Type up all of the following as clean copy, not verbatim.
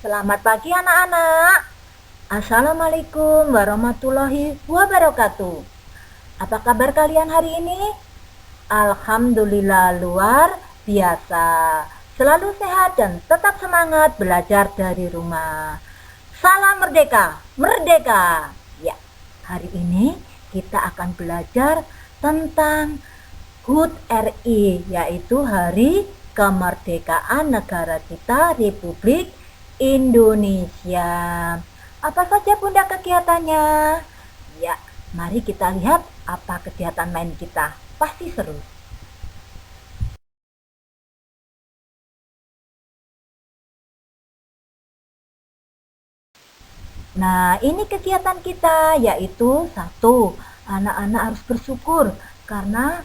Selamat pagi anak-anak. Assalamualaikum warahmatullahi wabarakatuh. Apa kabar kalian hari ini? Alhamdulillah luar biasa. Selalu sehat dan tetap semangat belajar dari rumah. Salam merdeka, merdeka. Ya, hari ini kita akan belajar tentang HUT RI, yaitu Hari Kemerdekaan Negara kita Republik Indonesia. Apa saja Bunda kegiatannya? Ya, mari kita lihat apa kegiatan main kita. Pasti seru. Nah, ini kegiatan kita, yaitu satu, anak-anak harus bersyukur karena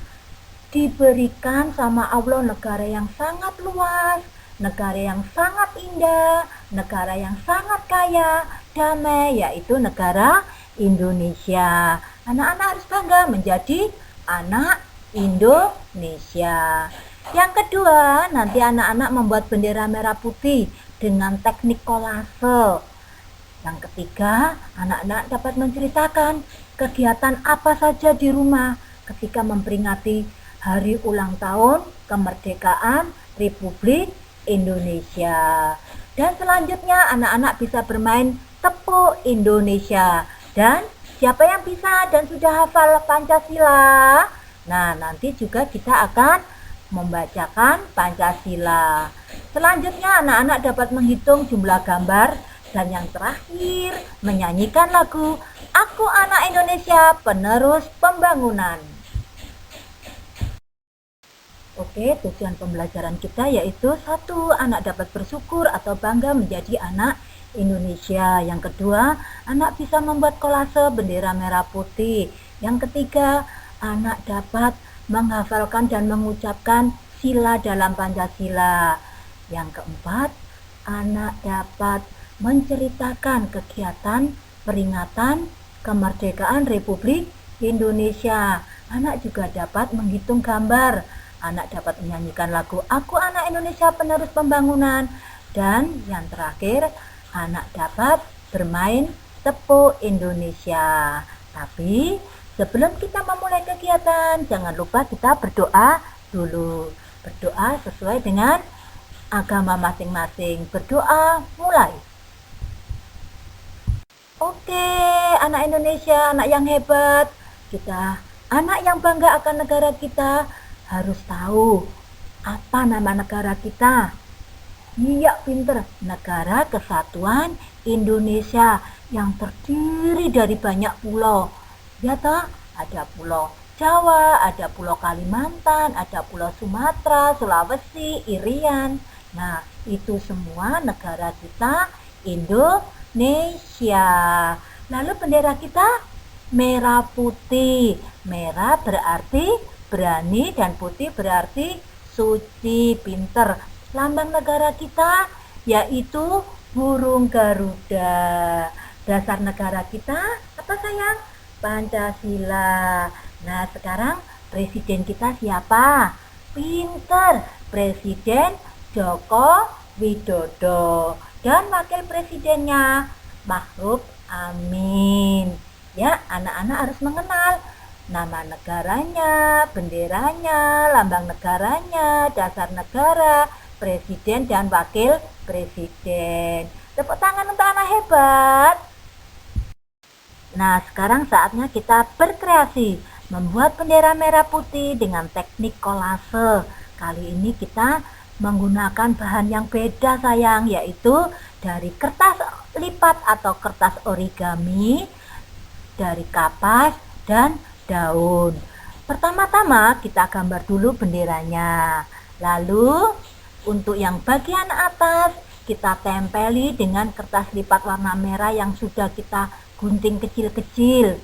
diberikan sama Allah negara yang sangat luas, negara yang sangat indah, negara yang sangat kaya, damai, yaitu negara Indonesia. Anak-anak harus bangga menjadi anak Indonesia. Yang kedua, nanti anak-anak membuat bendera merah putih dengan teknik kolase. Yang ketiga, anak-anak dapat menceritakan kegiatan apa saja di rumah ketika memperingati hari ulang tahun kemerdekaan Republik Indonesia. Dan selanjutnya anak-anak bisa bermain tepuk Indonesia. Dan siapa yang bisa dan sudah hafal Pancasila? Nah, nanti juga kita akan membacakan Pancasila. Selanjutnya anak-anak dapat menghitung jumlah gambar. Dan yang terakhir, menyanyikan lagu Aku Anak Indonesia Penerus Pembangunan. Oke, tujuan pembelajaran kita yaitu satu, anak dapat bersyukur atau bangga menjadi anak Indonesia. Yang kedua, anak bisa membuat kolase bendera merah putih. Yang ketiga, anak dapat menghafalkan dan mengucapkan sila dalam Pancasila. Yang keempat, anak dapat menceritakan kegiatan peringatan kemerdekaan Republik Indonesia. Anak juga dapat menghitung gambar. Anak dapat menyanyikan lagu Aku Anak Indonesia Penerus Pembangunan. Dan yang terakhir, anak dapat bermain tepuk Indonesia. Tapi sebelum kita memulai kegiatan, jangan lupa kita berdoa dulu. Berdoa sesuai dengan agama masing-masing. Berdoa mulai. Oke, anak Indonesia, anak yang hebat. Kita, anak yang bangga akan negara kita, harus tahu apa nama negara kita. Iya, pinter. Negara Kesatuan Indonesia yang terdiri dari banyak pulau. Ya toh, ada pulau Jawa, ada pulau Kalimantan, ada pulau Sumatera, Sulawesi, Irian. Nah, itu semua negara kita Indonesia. Lalu bendera kita merah putih. Merah berarti berani dan putih berarti suci, pinter. Lambang negara kita yaitu burung Garuda. Dasar negara kita apa sayang? Pancasila. Nah, sekarang presiden kita siapa? Pinter. Presiden Joko Widodo. Dan wakil presidennya Ma'ruf Amin. Ya, anak-anak harus mengenal nama negaranya, benderanya, lambang negaranya, dasar negara, presiden dan wakil presiden. Tepuk tangan untuk anak hebat. Nah, sekarang saatnya kita berkreasi, membuat bendera merah putih dengan teknik kolase. Kali ini kita menggunakan bahan yang beda sayang, yaitu dari kertas lipat atau kertas origami, dari kapas dan daun. Pertama-tama kita gambar dulu benderanya. Lalu untuk yang bagian atas kita tempeli dengan kertas lipat warna merah yang sudah kita gunting kecil-kecil.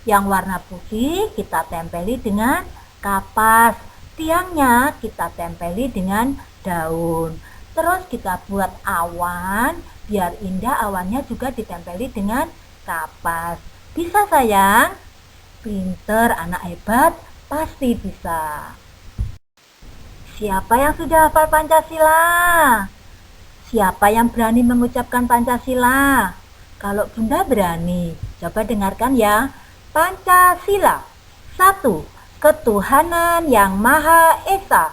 Yang warna putih kita tempeli dengan kapas. Tiangnya kita tempeli dengan daun. Terus kita buat awan, biar indah awannya juga ditempeli dengan kapas. Bisa sayang? Pinter, anak hebat, pasti bisa. Siapa yang sudah hafal Pancasila? Siapa yang berani mengucapkan Pancasila? Kalau Bunda berani, coba dengarkan ya. Pancasila. 1. Ketuhanan yang Maha Esa.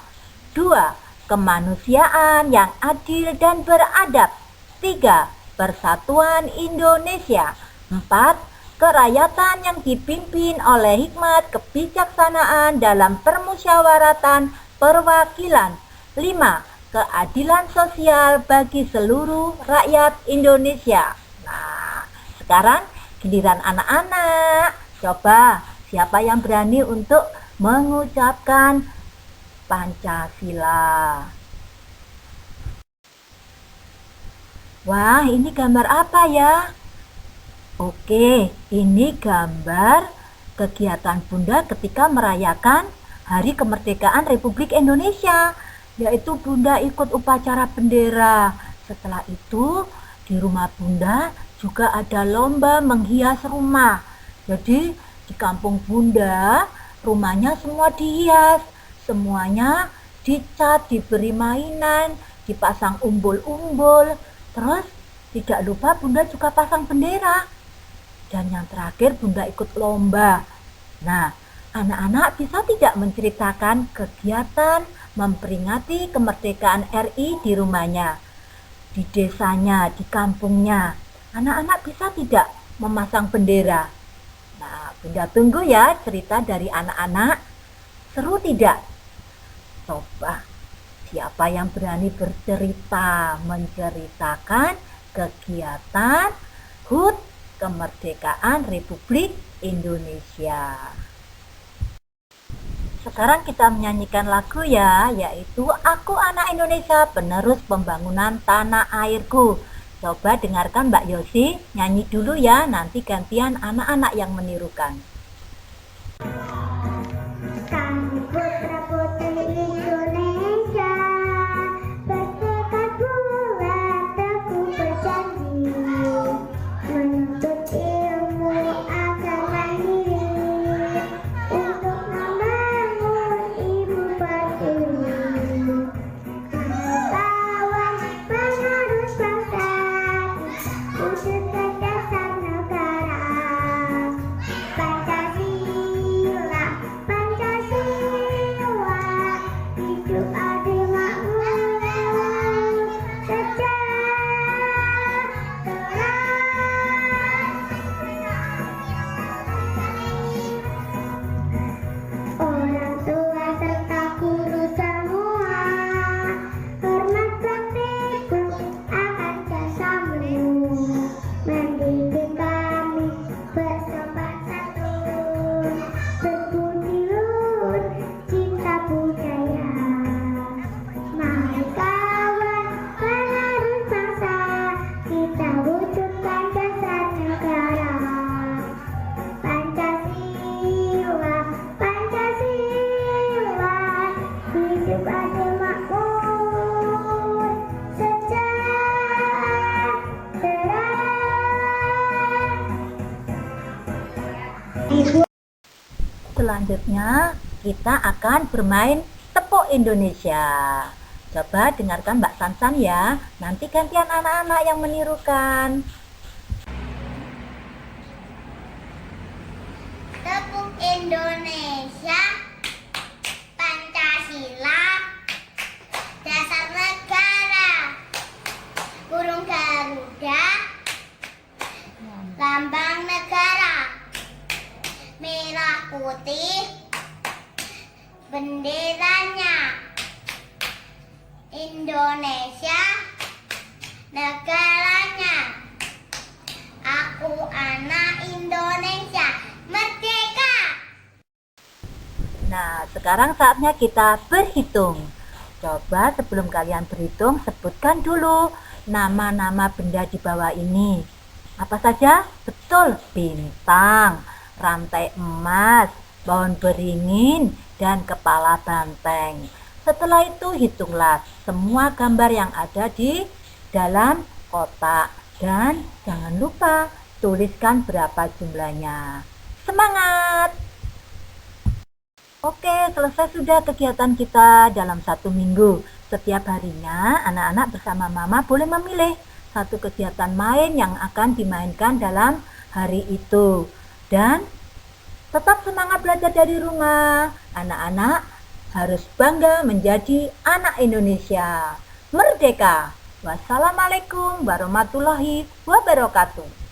2. Kemanusiaan yang adil dan beradab. 3. Persatuan Indonesia. 4. Kerakyatan yang dipimpin oleh hikmat kebijaksanaan dalam permusyawaratan perwakilan. 5. Keadilan sosial bagi seluruh rakyat Indonesia. Nah, sekarang giliran anak-anak. Coba, siapa yang berani untuk mengucapkan Pancasila? Wah, ini gambar apa ya? Oke, ini gambar kegiatan Bunda ketika merayakan Hari Kemerdekaan Republik Indonesia, yaitu Bunda ikut upacara bendera. Setelah itu, di rumah Bunda juga ada lomba menghias rumah. Jadi, di kampung Bunda, rumahnya semua dihias, semuanya dicat, diberi mainan, dipasang umbul-umbul. Terus, tidak lupa Bunda juga pasang bendera. Dan yang terakhir Bunda ikut lomba. Nah, anak-anak bisa tidak menceritakan kegiatan memperingati kemerdekaan RI di rumahnya, di desanya, di kampungnya. Anak-anak bisa tidak memasang bendera? Nah, Bunda tunggu ya cerita dari anak-anak. Seru tidak? Coba, siapa yang berani bercerita, menceritakan kegiatan HUT Kemerdekaan Republik Indonesia. Sekarang kita menyanyikan lagu ya, yaitu Aku Anak Indonesia Penerus Pembangunan Tanah Airku. Coba dengarkan Mbak Yosi, nyanyi dulu ya, nanti gantian anak-anak yang menirukan. Kami putra-putri Indonesia bertekad bulat teguh berjanji menuntut ilmu agar mandiri untuk membangun ibu pertiwi. Kawan penerus bangsa, wujudkan dasar negara. Pancasila, Pancasila, hidup adil makmur, sejahtera. Orang tua serta guru semua, hormat praktikku akan jasamu, mendidik kami bersopan santun, berbudi luhur cinta budaya. Mari kawan penerus bangsa, kita wujudkan dasar negara. Pancasila, Pancasila, hidup adil makmur, sejahtera. Selanjutnya kita akan bermain tepuk Indonesia. Coba dengarkan Mbak Sansan ya, nanti gantian anak-anak yang menirukan. Tepuk Indonesia, Pancasila, dasar negara, burung Garuda, lambang negara, merah putih, benderanya, Indonesia, negaranya. Aku anak Indonesia, merdeka. Nah, sekarang saatnya kita berhitung. Coba sebelum kalian berhitung, sebutkan dulu nama-nama benda di bawah ini. Apa saja? Betul, bintang, rantai emas, pohon beringin, dan kepala banteng. Setelah itu hitunglah semua gambar yang ada di dalam kotak. Dan jangan lupa tuliskan berapa jumlahnya. Semangat! Oke, selesai sudah kegiatan kita dalam 1 minggu. Setiap harinya, anak-anak bersama mama boleh memilih satu kegiatan main yang akan dimainkan dalam hari itu. Dan tetap semangat belajar dari rumah. Anak-anak harus bangga menjadi anak Indonesia. Merdeka! Wassalamualaikum warahmatullahi wabarakatuh.